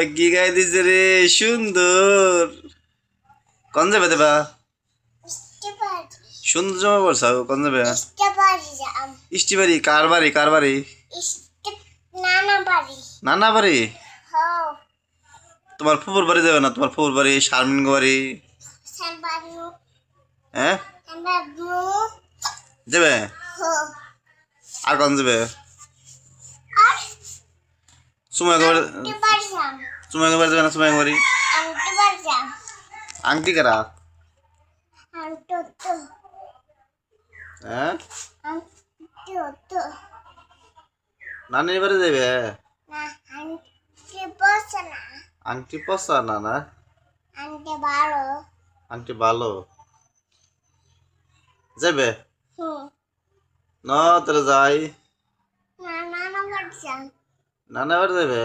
কি গাই দিছে রে সুন্দর কোন যাবে দেবা সুন্দর জামা পরছাও কোন যাবে ইষ্টিবাড়ি কার বাড়ি নানা বাড়ি তোমার ফুপুর বাড়ি যাবে না তোমার ফুপুর বাড়ি শারমিন বাড়ি হ্যাঁ যাবে আর কোন যাবে সুমাইকে বাড়ি যাবে না সুমাইকে বাড়ি আংটি কারা হ্যাঁ নানির বাড়ি যাবে আংটি পচা না না আংটি ভালো যাবে না তাহলে যাই নানা বাড়ি যাবে